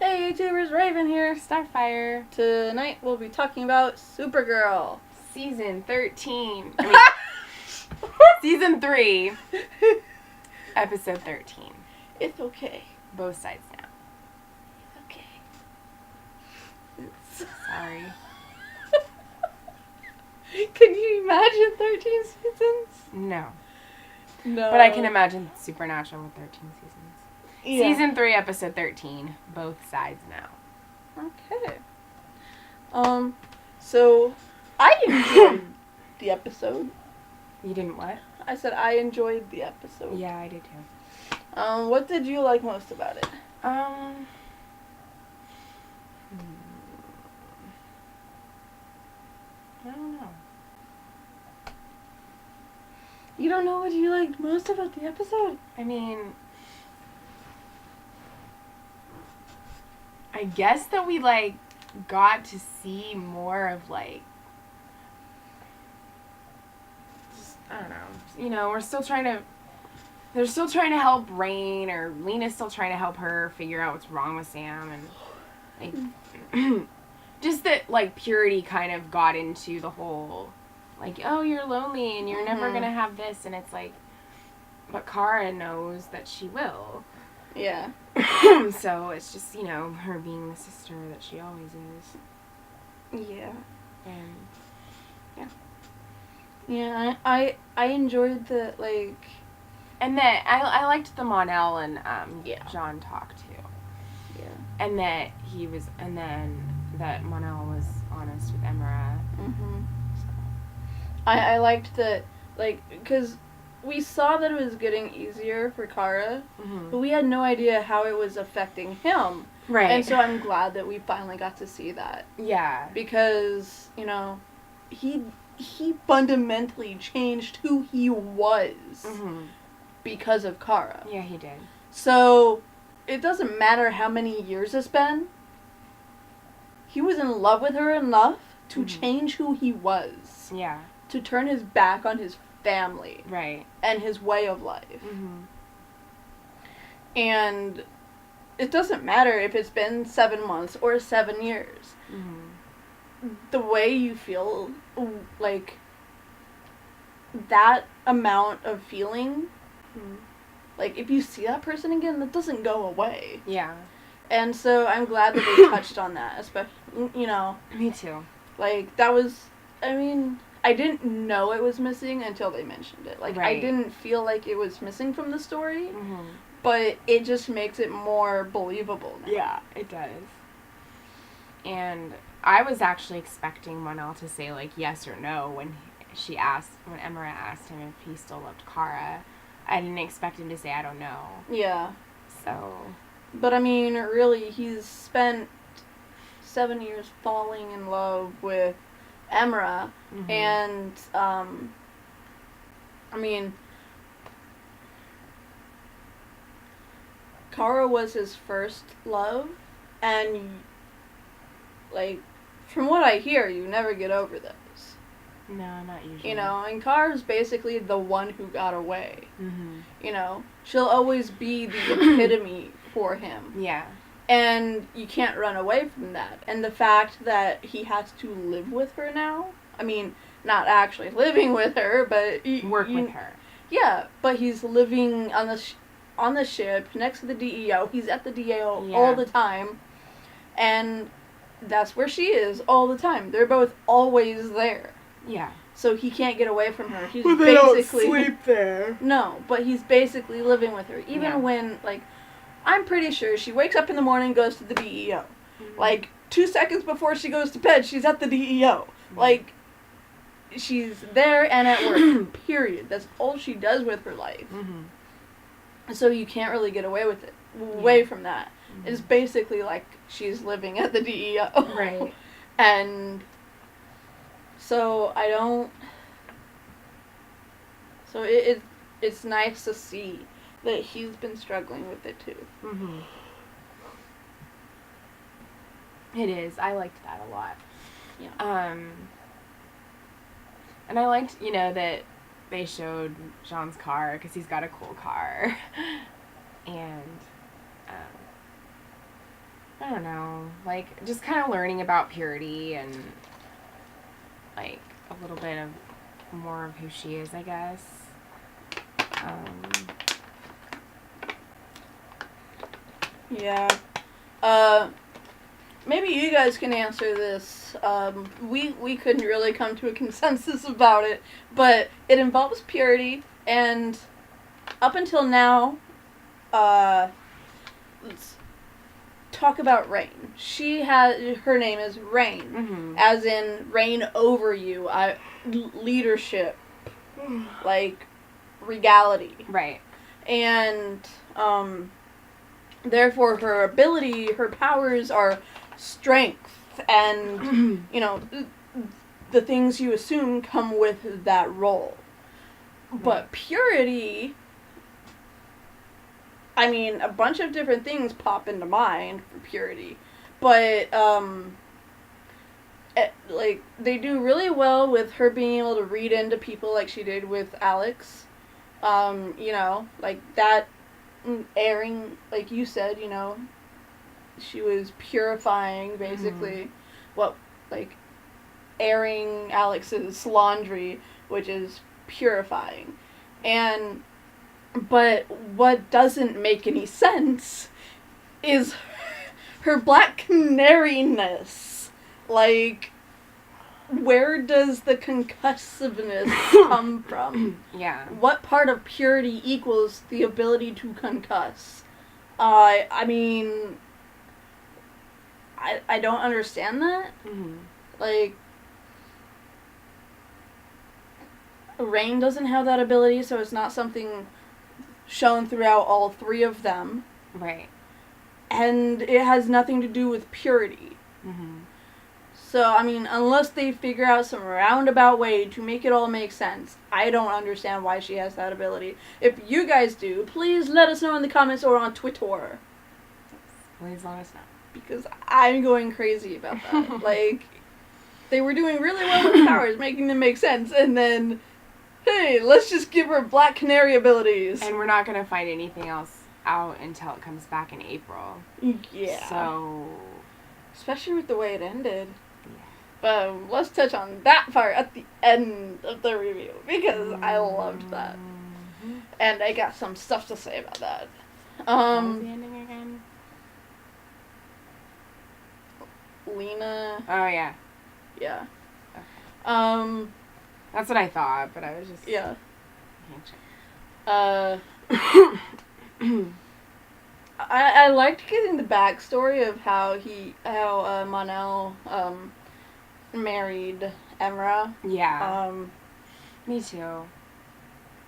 Hey YouTubers, Raven here. Starfire. Tonight we'll be talking about Supergirl. Season 13. Season 3. Episode 13. It's okay. Both sides now. It's okay. Sorry. Can you imagine 13 seasons? No. No. But I can imagine Supernatural with 13 seasons. Yeah. Season 3, episode 13. Both sides now. Okay. So I enjoyed the episode. You didn't what? I said I enjoyed the episode. Yeah, I did too. What did you like most about it? I don't know. You don't know what you liked most about the episode? I mean, I guess that we, got to see more of, just, I don't know. You know, they're still trying to help Rain, or Lena's still trying to help her figure out what's wrong with Sam, and, just that, Purity kind of got into the whole, oh, you're lonely, and you're never gonna have this, and it's but Kara knows that she will. Yeah. So it's just, her being the sister that she always is. Yeah. And, yeah. Yeah, I enjoyed the, And that, I liked the Mon-El and, John talk, too. Yeah. And that that Mon-El was honest with Emra. Mm-hmm. So. I liked that, because we saw that it was getting easier for Kara, but we had no idea how it was affecting him. Right. And so I'm glad that we finally got to see that. Yeah. Because, he fundamentally changed who he was because of Kara. Yeah, he did. So, it doesn't matter how many years it's been. He was in love with her enough to change who he was. Yeah. To turn his back on his family. Right. And his way of life. And it doesn't matter if it's been 7 months or 7 years. The way you feel, that amount of feeling, if you see that person again, that doesn't go away. Yeah. And so I'm glad that they touched on that, especially, Me too. That was, I didn't know it was missing until they mentioned it. Right. I didn't feel like it was missing from the story, but it just makes it more believable now. Yeah, it does. And I was actually expecting Mon-El to say, yes or no when Emra asked him if he still loved Kara. I didn't expect him to say, I don't know. Yeah. So. But, really, he's spent 7 years falling in love with Emra, and, Kara was his first love, and, from what I hear, you never get over those. No, not usually. And Kara's basically the one who got away. She'll always be the epitome for him. Yeah. And you can't run away from that. And the fact that he has to live with her now, not actually living with her, but... Work with her. Yeah, but he's living on the ship next to the DEO. He's at the DEO all the time. And that's where she is all the time. They're both always there. Yeah. So he can't get away from her. He's But they don't sleep there. No, but he's basically living with her. Even when, I'm pretty sure she wakes up in the morning and goes to the DEO. 2 seconds before she goes to bed, she's at the DEO. She's there and at work, period. That's all she does with her life. So you can't really get away with it. Away from that. It's basically she's living at the DEO. Right. And so I don't... So it's nice to see that he's been struggling with it too. It is. I liked that a lot. Yeah. And I liked, that they showed Jean's car, because he's got a cool car. And, I don't know, like, just kind of learning about purity and, like, a little bit of more of who she is, I guess. Yeah. Maybe you guys can answer this. We couldn't really come to a consensus about it, but it involves purity, and up until now, let's talk about Rain. Her name is Rain, as in reign over you, leadership, like regality. Right. And, therefore her powers are strength and, the things you assume come with that role. Right. But purity, I mean, a bunch of different things pop into mind for purity. But, they do really well with her being able to read into people like she did with Alex. Like that airing, like you said, she was purifying, basically, airing Alex's laundry, which is purifying. But what doesn't make any sense is her black canary-ness. Like, where does the concussiveness come from? Yeah. What part of purity equals the ability to concuss? I mean, I don't understand that. Mm-hmm. Like, Rain doesn't have that ability, so it's not something shown throughout all three of them. Right. And it has nothing to do with purity. Mm-hmm. So, I mean, unless they figure out some roundabout way to make it all make sense, I don't understand why she has that ability. If you guys do, please let us know in the comments or on Twitter. Please let us know. Because I'm going crazy about that. Like, they were doing really well with powers, making them make sense, and then, hey, let's just give her Black Canary abilities. And we're not going to find anything else out until it comes back in April. Yeah. So... especially with the way it ended. But let's touch on that part at the end of the review, because I loved that. Mm-hmm. And I got some stuff to say about that. What was the ending again? Lena. Oh, yeah. Yeah. Okay. That's what I thought, but I was just... yeah. I liked getting the backstory of how Mon-El, married Emra. Yeah. Me too.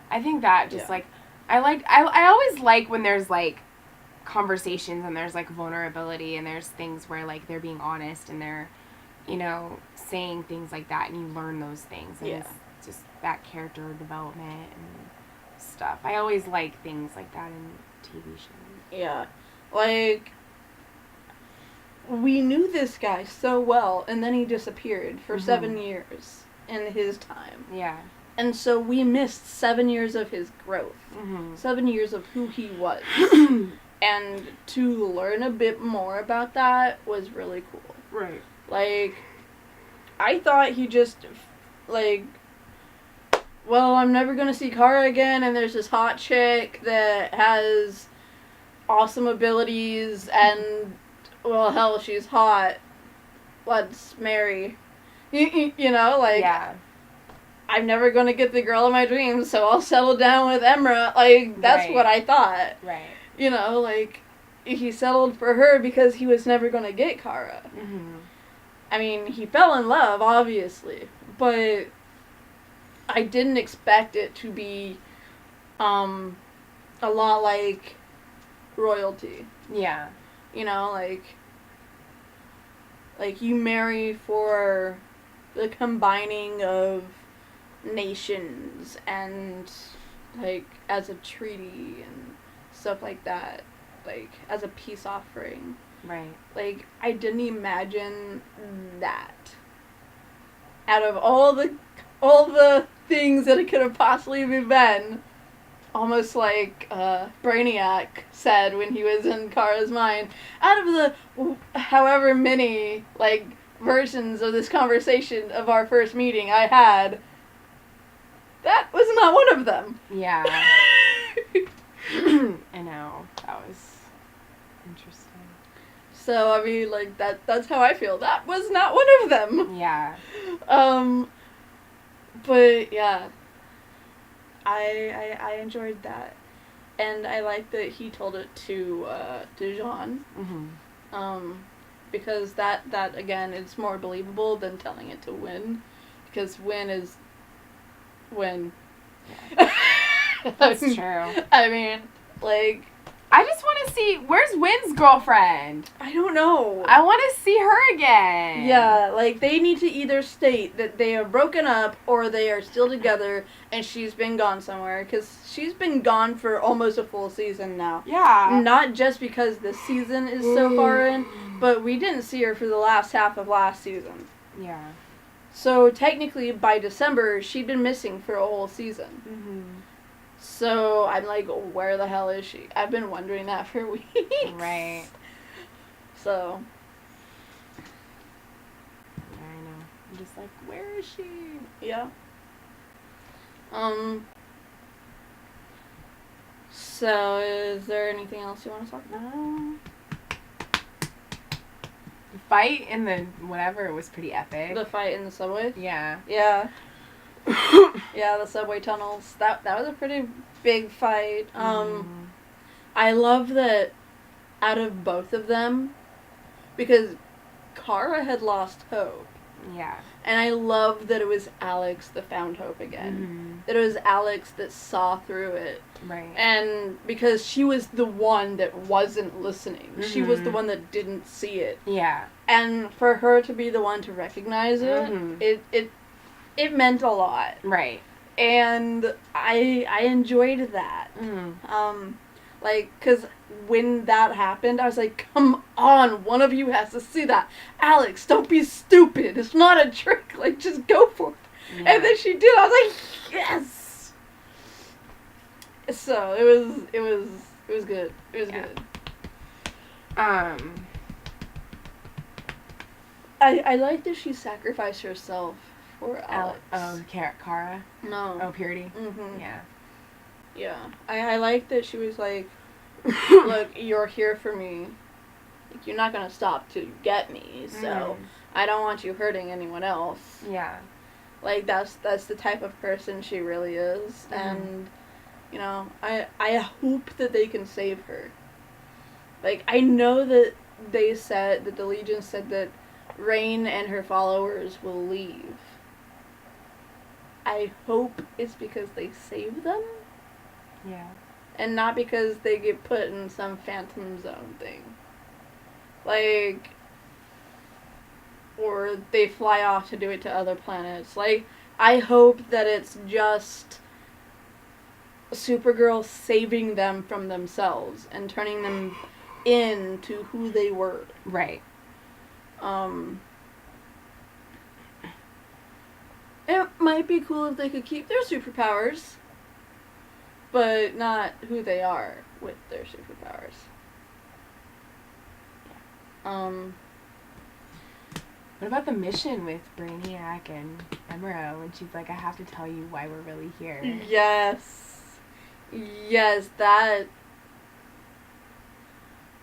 I think that just, I always like when there's, like, conversations and there's, like, vulnerability and there's things where, like, they're being honest and they're, saying things like that and you learn those things. And it's just that character development and stuff. I always like things like that in TV shows. Yeah. Like, we knew this guy so well, and then he disappeared for 7 years in his time. Yeah. And so we missed 7 years of his growth. 7 years of who he was. And to learn a bit more about that was really cool. Right. Like, I thought he just, like, well, I'm never gonna see Kara again, and there's this hot chick that has awesome abilities, and, well, hell, she's hot. Let's marry. Yeah. I'm never gonna get the girl of my dreams, so I'll settle down with Emra. Like, that's what I thought. Right. He settled for her because he was never gonna get Kara. Mm-hmm. I mean, he fell in love, obviously, but I didn't expect it to be, a lot like royalty. Yeah. Like you marry for the combining of nations and, like, as a treaty and stuff like that, like, as a peace offering. Right. Like, I didn't imagine that. Out of all the things that it could have possibly been, almost like Brainiac said when he was in Kara's mind, out of the however many, like, versions of this conversation of our first meeting I had, that was not one of them. Yeah. I know. That was interesting. So, I mean, like, that's how I feel. That was not one of them. Yeah. But, yeah. I enjoyed that. And I like that he told it to Jean. Mm-hmm. Because that, again, is more believable than telling it to Win. Because Win is... Win. Yeah. That's true. I mean, like... I just want to see, where's Win's girlfriend? I don't know. I want to see her again. Yeah, like, they need to either state that they are broken up or they are still together and she's been gone somewhere. Because she's been gone for almost a full season now. Yeah. Not just because the season is so far in, but we didn't see her for the last half of last season. Yeah. So, technically, by December, she'd been missing for a whole season. Mm-hmm. So, I'm like, where the hell is she? I've been wondering that for weeks. Right. So. I know. I'm just like, where is she? Yeah. So, is there anything else you want to talk about? The fight in the whatever was pretty epic. The fight in the subway? Yeah. Yeah. Yeah, the subway tunnels. That was a pretty big fight. I love that out of both of them, because Kara had lost hope. Yeah. And I love that it was Alex that found hope again. Mm-hmm. That it was Alex that saw through it. Right. And because she was the one that wasn't listening. Mm-hmm. She was the one that didn't see it. Yeah. And for her to be the one to recognize it, it meant a lot. Right. And I enjoyed that. Mm. Like, because when that happened, I was like, come on, one of you has to see that. Alex, don't be stupid. It's not a trick. Like, just go for it. Yeah. And then she did. I was like, yes. So, it was good. It was good. I like that she sacrificed herself for Alex. Kara? No. Oh, Purity? Mm-hmm. Yeah. Yeah. I like that she was like, look, you're here for me. Like, you're not going to stop to get me, so I don't want you hurting anyone else. Yeah. Like, that's the type of person she really is, and, you know, I hope that they can save her. Like, I know that they said, that the Legion said that Rain and her followers will leave. I hope it's because they save them. Yeah. And not because they get put in some phantom zone thing. Like, or they fly off to do it to other planets. Like, I hope that it's just Supergirl saving them from themselves and turning them into who they were. Right. It might be cool if they could keep their superpowers, but not who they are with their superpowers. What about the mission with Brainiac and Emerald? And she's like, I have to tell you why we're really here. Yes. Yes, that...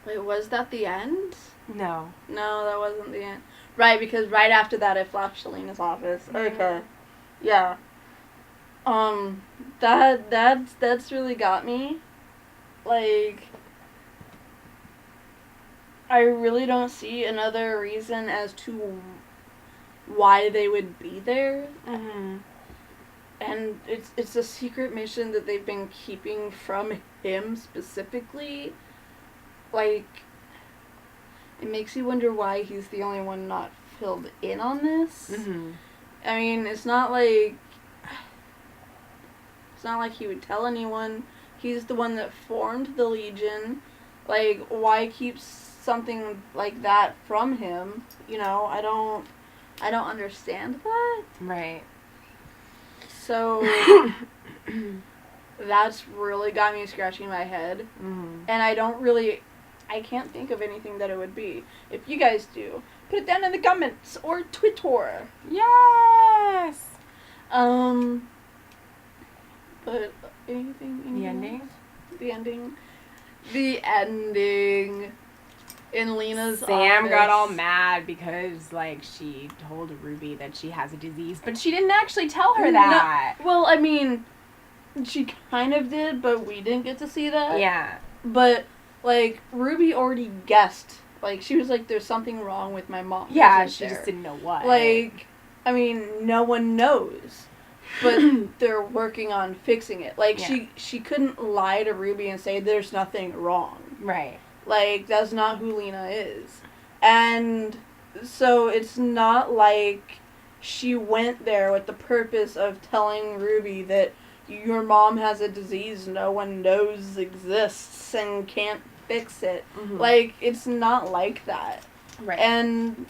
Wait, was that the end? No. No, that wasn't the end. Right, because right after that it flashed Selena's office. Okay. Yeah. That's really got me. Like, I really don't see another reason as to why they would be there. Mm-hmm. And it's a secret mission that they've been keeping from him specifically. Like, it makes you wonder why he's the only one not filled in on this. Mm-hmm. I mean, it's not like he would tell anyone. He's the one that formed the Legion. Like, why keep something like that from him? You know, I don't understand that. Right. So That's really got me scratching my head. Mm-hmm. And I can't think of anything that it would be. If you guys do, put it down in the comments or Twitter. Yes! But anything The ending? else? The ending. The ending. In Lena's Sam office. got all mad because, like, she told Ruby that she has a disease, but she didn't actually tell her that. No, well, I mean, she kind of did, but we didn't get to see that. Yeah. But, like, Ruby already guessed. Like, she was like, there's something wrong with my mom. Yeah, she just didn't know what. Like, I mean, no one knows. But they're working on fixing it. Like, Yeah. she couldn't lie to Ruby and say there's nothing wrong. Right. Like, that's not who Lena is. And so it's not like she went there with the purpose of telling Ruby that your mom has a disease no one knows exists and can't fix it. Mm-hmm. Like, it's not like that. Right. And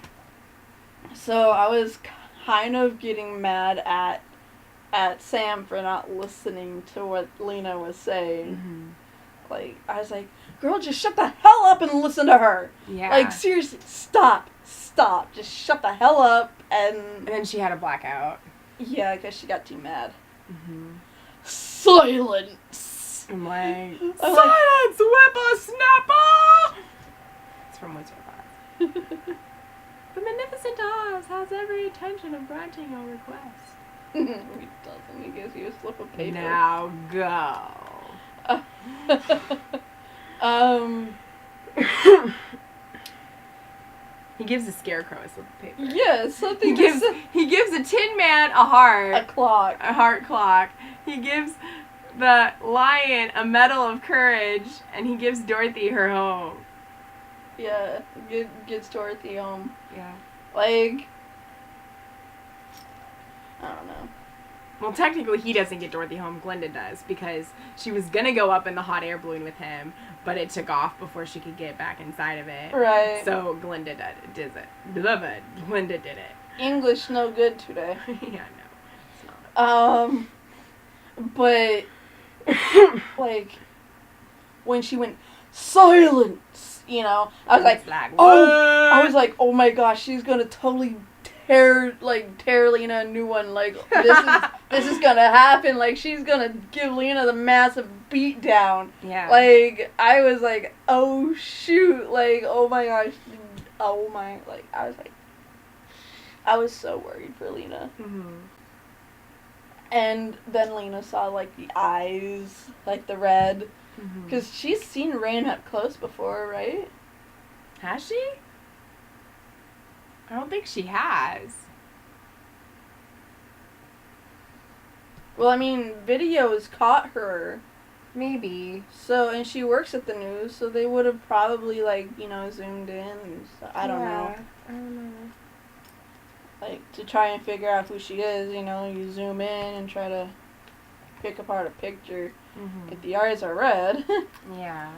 so I was kind of getting mad at Sam for not listening to what Lena was saying. Mm-hmm. Like, I was like, girl, just shut the hell up and listen to her. Yeah. Like, seriously, stop. Just shut the hell up. And then she had a blackout. yeah, because she got too mad. Mm-hmm. Silence. I'm like, silence, whippersnapper! It's from Wizard of Oz. The Magnificent Oz has every intention of granting your request. He doesn't. He gives you a slip of paper. Now go. He gives a scarecrow a slip of paper. Yes, something. He gives a Tin Man a heart. A clock. A heart clock. He gives the lion a medal of courage, and he gives Dorothy her home. Yeah, gets Dorothy home. Yeah. Like, I don't know. Well, technically, he doesn't get Dorothy home. Glinda does, because she was gonna go up in the hot air balloon with him, but it took off before she could get back inside of it. Right. So Glinda did it. Glinda did it. English no good today. Yeah, no. It's not. But like when she went silence, you know, I was like, oh my gosh, she's gonna totally tear Lena a new one. Like, this is gonna happen. Like, she's gonna give Lena the massive beat down. Yeah. Like, I was like, oh shoot, like, oh my gosh, oh my, like, I was so worried for Lena. Mm-hmm. And then Lena saw, like, the eyes, like the red, because she's seen Rain up close before, right? Has she? I don't think she has. Well, I mean, videos caught her. Maybe. So, and she works at the news, so they would have probably, like, you know, zoomed in. So, I don't know. I don't know. Like, to try and figure out who she is, you know, you zoom in and try to pick apart a picture. Mm-hmm. If the eyes are red, Yeah.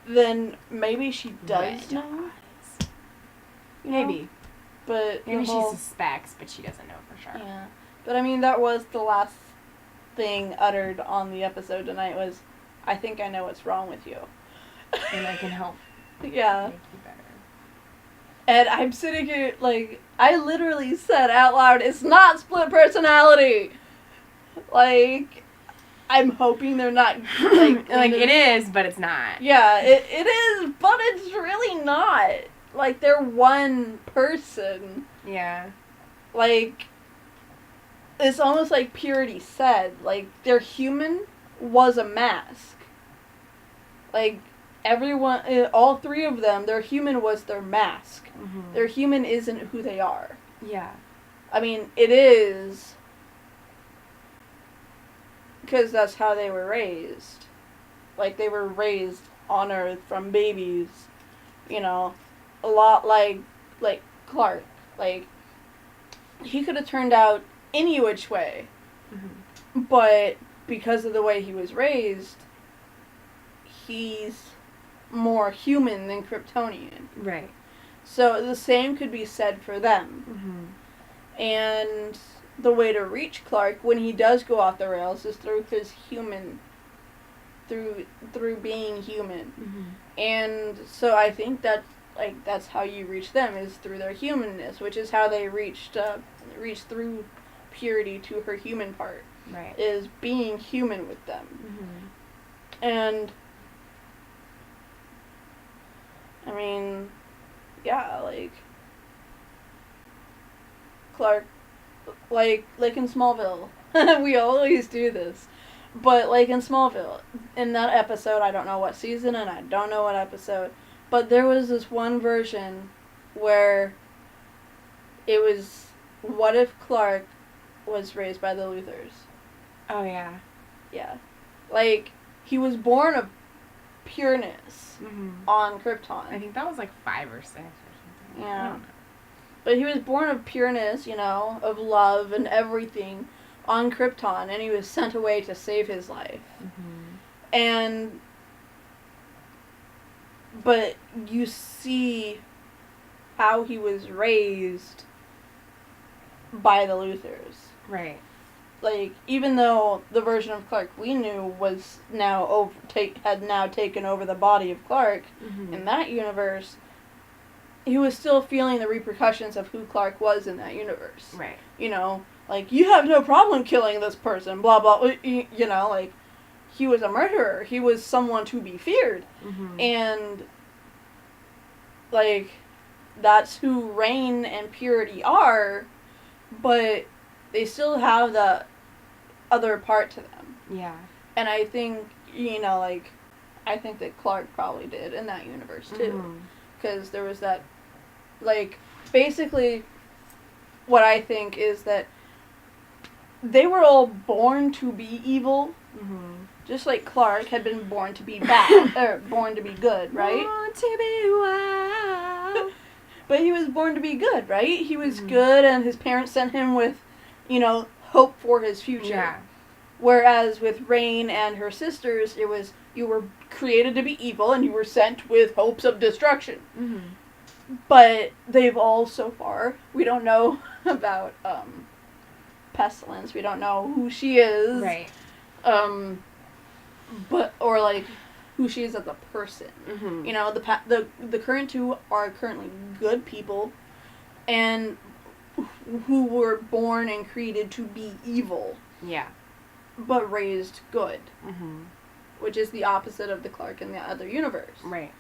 then maybe she does Red know. You know? Maybe. But Maybe the whole, she suspects, but she doesn't know for sure. yeah. But I mean, that was the last thing uttered on the episode tonight was, I think I know what's wrong with you. And I can help Yeah. make you better. And I'm sitting here, like, I literally said out loud, it's not split personality! Like, I'm hoping they're not, like... Like, it is, but it's not. Yeah, it is, but it's really not. Like, they're one person. Yeah. Like, it's almost like Purity said, like, their human was a mask. Like, everyone, all three of them, their human was their mask. Mm-hmm. Their human isn't who they are. Yeah. I mean, it is, because that's how they were raised. Like, they were raised on Earth from babies, you know, a lot like Clark. Like, he could have turned out any which way, Mm-hmm. but because of the way he was raised, he's more human than Kryptonian. Right. So the same could be said for them. Mm-hmm. And the way to reach Clark when he does go off the rails is through his human through being human. Mm-hmm. And so I think that that's how you reach them, is through their humanness, which is how they reached through purity to her human part. Right. Is being human with them. Mm-hmm. And I mean, yeah, like Clark, like in Smallville, we always do this, but like in Smallville, in that episode, I don't know what season and I don't know what episode, but there was this one version where it was, what if Clark was raised by the Luthors? Oh, yeah. Yeah. Like, he was born of pureness on Krypton. I think that was like 5 or 6 or something. Yeah. But he was born of pureness, of love and everything on Krypton, and he was sent away to save his life. Mm-hmm. But you see how he was raised by the Luthors. Right. Like, even though the version of Clark we knew was had now taken over the body of Clark, in that universe, he was still feeling the repercussions of who Clark was in that universe. Right. Like, you have no problem killing this person, blah, blah, like, he was a murderer. He was someone to be feared. Mm-hmm. And, like, that's who Rain and Purity are, but they still have the other part to them. Yeah. And I think, I think that Clark probably did in that universe, too. Because there was that, like, basically, what I think is that they were all born to be evil, just like Clark had been born to be bad, or born to be good, right? Born to be wild. But he was born to be good, right? He was good, and his parents sent him with, hope for his future. Yeah. Whereas with Rain and her sisters, it was, you were created to be evil, and you were sent with hopes of destruction. Mm-hmm. But they've all, so far, we don't know about Pestilence. We don't know who she is. Right. But, or, like, who she is as a person. Mm-hmm. The current two are currently good people, and who were born and created to be evil. Yeah. But raised good. Mm-hmm. Which is the opposite of the Clark in the other universe. Right.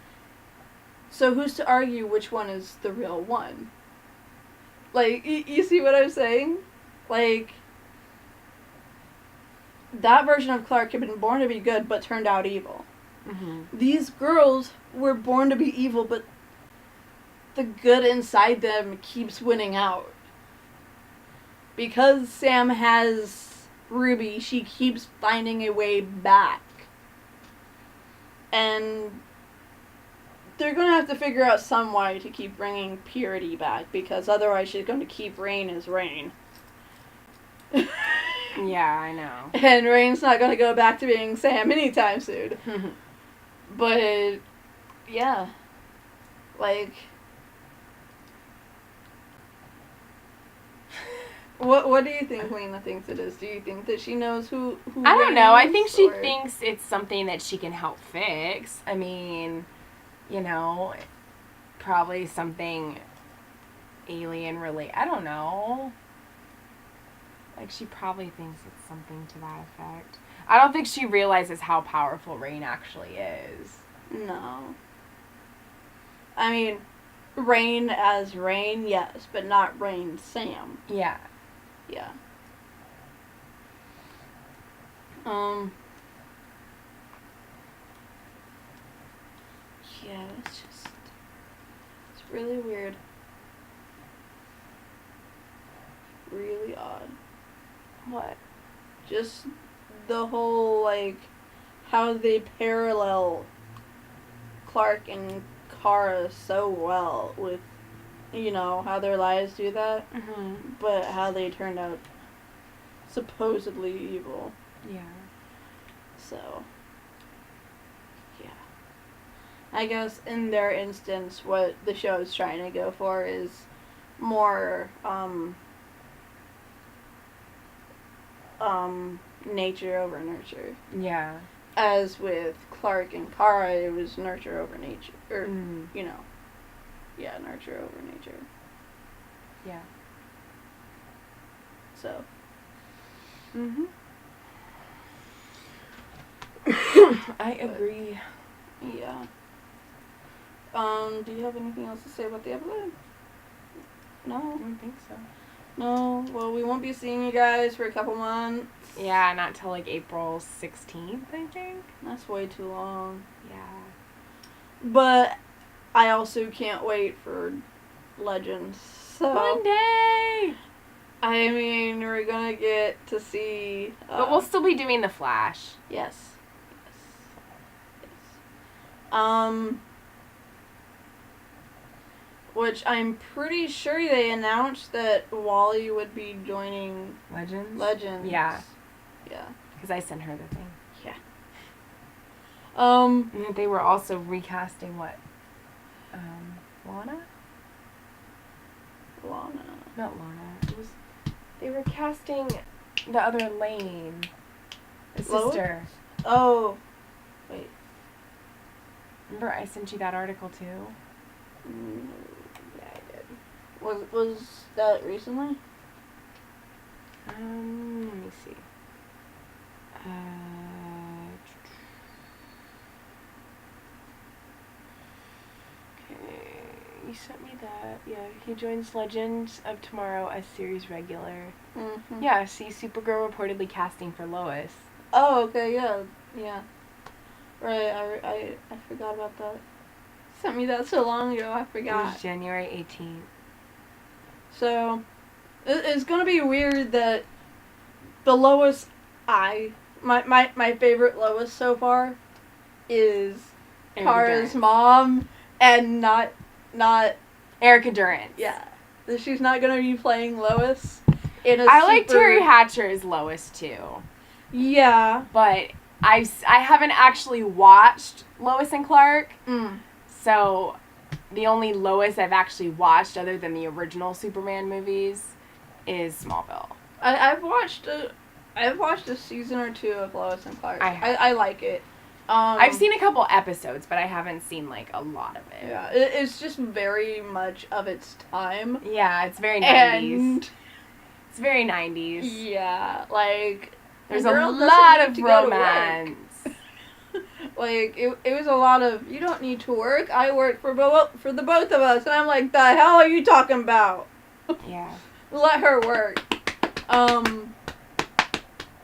So who's to argue which one is the real one? Like, you see what I'm saying? Like, that version of Clark had been born to be good, but turned out evil. Mm-hmm. These girls were born to be evil, but the good inside them keeps winning out. Because Sam has Ruby, she keeps finding a way back. And they're going to have to figure out some way to keep bringing Purity back, because otherwise she's going to keep Rain as Rain. Yeah, I know. And Rain's not going to go back to being Sam anytime soon. But, yeah. Like, what do you think Lena thinks it is? Do you think that she knows who I don't know. I think she or? Thinks it's something that she can help fix. I mean, probably something alien related. I don't know. Like, she probably thinks it's something to that effect. I don't think she realizes how powerful Rain actually is. No. I mean, Rain as Rain, yes, but not Rain Sam. Yeah. Yeah. Yeah, it's really weird. Really odd. What? Just the whole, like, how they parallel Clark and Kara so well with, how their lives do that. Mm-hmm. But how they turned out supposedly evil. Yeah. So, yeah. I guess in their instance, what the show is trying to go for is more, nature over nurture. Yeah. as with Clark and Kara, it was nurture over nature. Or, nurture over nature. Yeah. So. I agree. Yeah. Do you have anything else to say about the episode? No? I don't think so. No? Well, we won't be seeing you guys for a couple months. Yeah, not till like April 16th, I think. That's way too long. Yeah. But I also can't wait for Legends. So Monday! I mean, we're gonna get to see... but we'll still be doing The Flash. Yes. Which I'm pretty sure they announced that Wally would be joining Legends. Yeah. Yeah. Because I sent her the thing. Yeah. And they were also recasting what? Lana? Lana. Not Lana. They were casting the other Lane. The sister. Oh. Wait. Remember I sent you that article too? Yeah, I did. Was that recently? Let me see. Okay, you sent me that. Yeah, he joins Legends of Tomorrow as series regular. Mm-hmm. Yeah, see, Supergirl reportedly casting for Lois. Oh, okay, yeah. Right, I forgot about that. Sent me that so long ago, I forgot. It was January 18th. So, it's gonna be weird that the Lois my favorite Lois so far is Kara's mom, and not Erica Durance. Yeah. She's not gonna be playing Lois in a I like Terry Hatcher as Lois too. Yeah. But I haven't actually watched Lois and Clark. So the only Lois I've actually watched other than the original Superman movies is Smallville. I've watched a season or two of Lois and Clark. I like it. I've seen a couple episodes, but I haven't seen like a lot of it. Yeah, it's just very much of its time. Yeah, it's very 90s. And it's very 90s. Yeah, like there's a lot of romance. Like it was a lot of, you don't need to work. I work for the both of us, and I'm like, the hell are you talking about? Yeah. Let her work.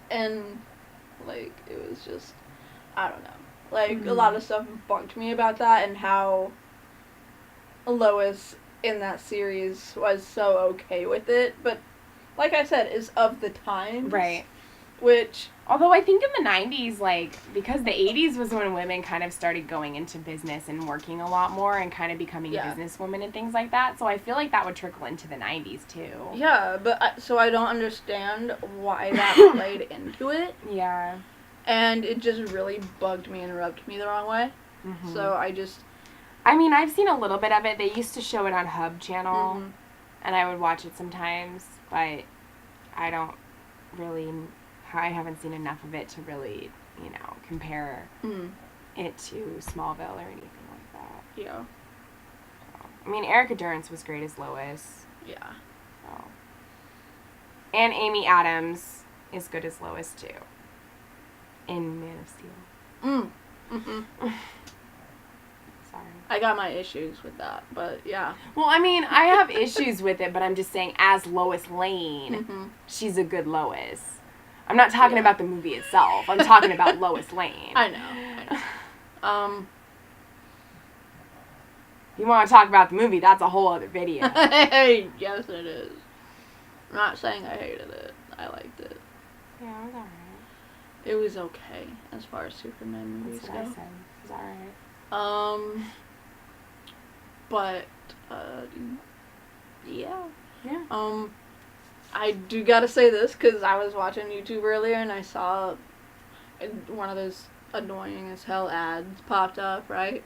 And like it was just, I don't know. Like a lot of stuff bugged me about that, and how Lois in that series was so okay with it, but like I said, is of the times. Right. Which, although I think in the 90s, like, because the 80s was when women kind of started going into business and working a lot more and kind of becoming businesswomen and things like that, so I feel like that would trickle into the 90s too. Yeah, but so I don't understand why that played into it. Yeah. And it just really bugged me and rubbed me the wrong way. Mm-hmm. So I mean, I've seen a little bit of it. They used to show it on Hub Channel, and I would watch it sometimes, but I haven't seen enough of it to really, compare it to Smallville or anything like that. Yeah. So, I mean, Erica Durance was great as Lois. Yeah. So. And Amy Adams is good as Lois, too. In Man of Steel. Sorry. I got my issues with that, but yeah. Well, I mean, I have issues with it, but I'm just saying as Lois Lane, she's a good Lois. I'm not talking about the movie itself. I'm talking about Lois Lane. I know. You want to talk about the movie, that's a whole other video. Yes, it is. I'm not saying I hated it. I liked it. Yeah, it was alright. It was okay, as far as Superman movies go. That's what I said. It was alright. But, yeah. Yeah. I do gotta say this, because I was watching YouTube earlier, and I saw one of those annoying as hell ads popped up, right?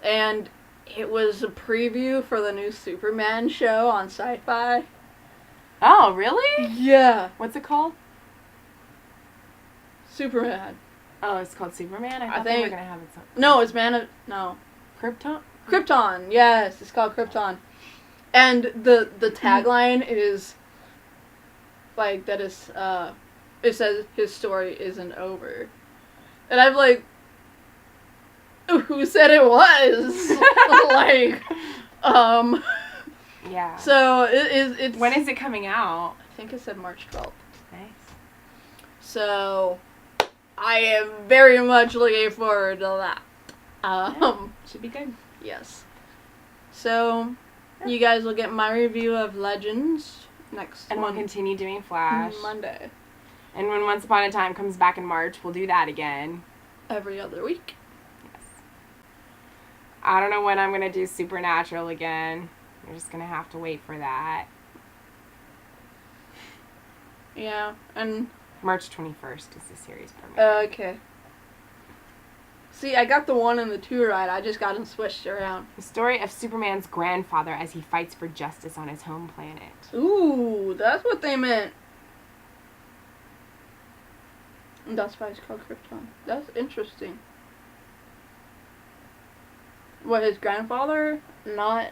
And it was a preview for the new Superman show on Sci-Fi. Oh, really? Yeah. What's it called? Superman. Oh, it's called Superman? I thought think, they were going to have it. No, it's no. Krypton? Krypton, yes, it's called Krypton. And the tagline is, like, that is, it says his story isn't over. And I'm like, who said it was? Like, Yeah. So, it's... When is it coming out? I think it said March 12th. Nice. So, I am very much looking forward to that. Should be good. Yes. So, you guys will get my review of Legends next And we'll continue doing Flash. Monday. And when Once Upon a Time comes back in March, we'll do that again. Every other week. Yes. I don't know when I'm going to do Supernatural again. You're just going to have to wait for that. Yeah, and... March 21st is the series premiere. Okay. See, I got the 1 and the 2 right. I just got them switched around. The story of Superman's grandfather as he fights for justice on his home planet. Ooh, that's what they meant. And that's why it's called Krypton. That's interesting. What, his grandfather? Not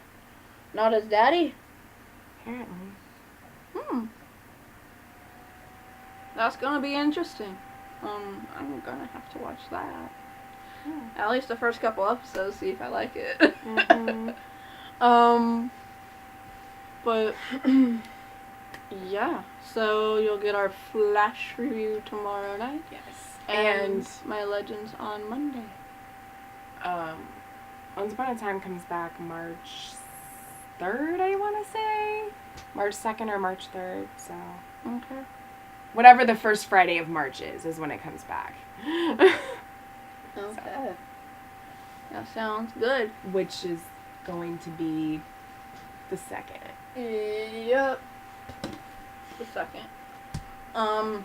his daddy? Apparently. That's gonna be interesting. I'm gonna have to watch that. At least the first couple episodes, see if I like it. But yeah, so you'll get our Flash review tomorrow night. Yes. And my Legends on Monday. Once Upon a Time comes back March 3rd, I want to say. March 2nd or March 3rd, so. Okay. Whatever the first Friday of March is when it comes back. Okay. That sounds good. Which is going to be the 2nd. Yep. The 2nd.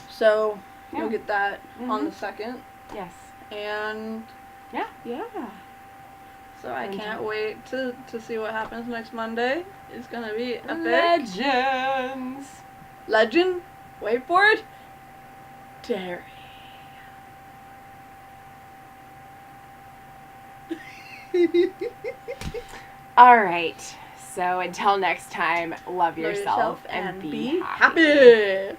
So you'll get that on the 2nd. Yes. And yeah. So I can't wait to see what happens next Monday. It's gonna be epic. Legends. Legend. Wait for it. Derry. All right. So until next time, love yourself and be happy.